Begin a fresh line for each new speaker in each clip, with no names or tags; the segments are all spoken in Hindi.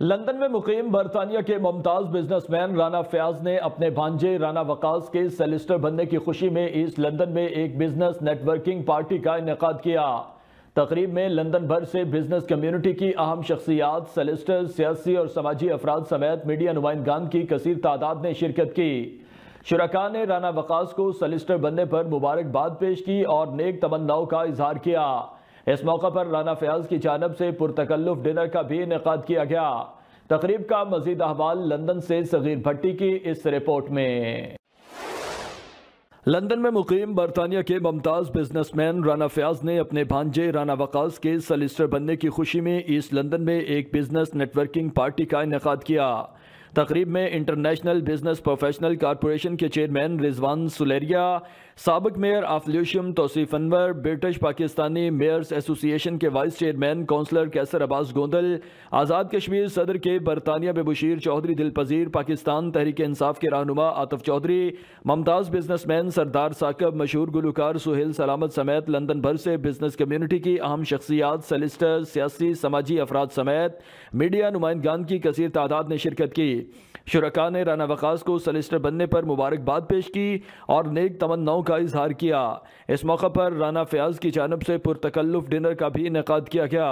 लंदन में मुकीम बरतानिया के मुमताज बिजनेसमैन राना फयाज ने अपने भांजे राना वकास के सेलिस्टर बनने की खुशी में ईस्ट लंदन में एक बिजनेस नेटवर्किंग पार्टी का इनेकाद किया। तकरीब में लंदन भर से बिजनेस कम्युनिटी की अहम शख्सियात, सेलिस्टर, सियासी और समाजी अफराद समेत मीडिया नुमाइंदगान की कसीर तादाद ने शिरकत की। शुरका ने राना वकास को सेलिस्टर बनने पर मुबारकबाद पेश की और नेक तमन्नाओं का इजहार किया। इस मौका पर राना फयाज की जानब से पुरतकल्लुफ डिनर का भी इनेकाद किया गया। तकरीब का मजीद अहवाल लंदन से सगीर भट्टी की इस रिपोर्ट में। लंदन में मुकीम बरतानिया के मुमताज बिजनेसमैन राना फयाज ने अपने भांजे राना वकास के सलिस्टर बनने की खुशी में ईस्ट लंदन में एक बिजनेस नेटवर्किंग पार्टी का इनेकाद किया। तकरीब में इंटरनेशनल बिजनेस प्रोफेशनल कॉरपोरेशन के चेयरमैन रिजवान सुलेरिया, साबिक mayor of Lewisham Tauseef Anwar, British Pakistani mayors association के vice chairman councillor Kaiser Abbas Gondal, Azad Kashmir सदर के बरतानिया में बशीर चौधरी दिल पजीर, पाकिस्तान तहरीक इंसाफ के रहनुमा आतिफ चौधरी, मुमताज बिजनेसमैन सरदार साकब, मशहूर गुलकार सुहेल सलामत समेत लंदन भर से बिजनेस कम्युनिटी की अहम शख्सियात, सेलिस्टर, सियासी समाजी अफराद समेत मीडिया नुमाइंदगान की कसीर तादाद ने शिरकत की। शुरका ने राना वकास को सेलिस्टर बनने पर मुबारकबाद पेश की और नेक तमन्नाओं का इजहार किया। इस मौका पर राना फयाज की जानब से पुरतकल्लुफ डिनर का भी इनेकाद किया गया।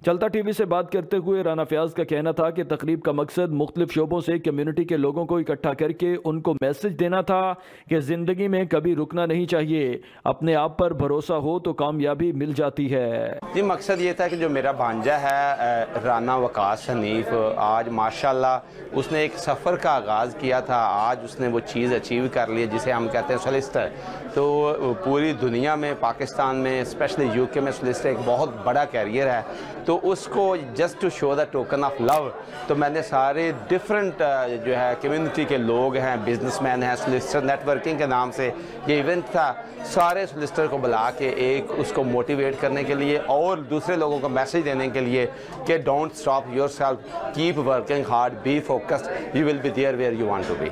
चलता टीवी से बात करते हुए राना फयाज का कहना था कि तकरीब का मकसद मुख्तलिफ शोबों से कम्युनिटी के लोगों को इकट्ठा करके उनको मैसेज देना था कि जिंदगी में कभी रुकना नहीं चाहिए, अपने आप पर भरोसा हो तो कामयाबी मिल जाती है।
जी, मकसद ये था कि जो मेरा भांजा है राना वकास हनीफ, आज माशाल्लाह उसने एक सफ़र का आगाज़ किया था। आज उसने वो चीज़ अचीव कर ली जिसे हम कहते हैं सोलिस्टर। तो पूरी दुनिया में, पाकिस्तान में, स्पेशली यूके में सोलिस्टर एक बहुत बड़ा कैरियर है। तो उसको just to show the token of love, तो मैंने सारे डिफरेंट जो है कम्युनिटी के लोग हैं, बिजनेसमैन हैं, सोलिस्टर नेटवर्किंग के नाम से ये इवेंट था, सारे सोलिस्टर को बुला के एक उसको मोटिवेट करने के लिए और दूसरे लोगों को मैसेज देने के लिए कि don't stop yourself, keep working hard, be focused, you will be there where you want to B.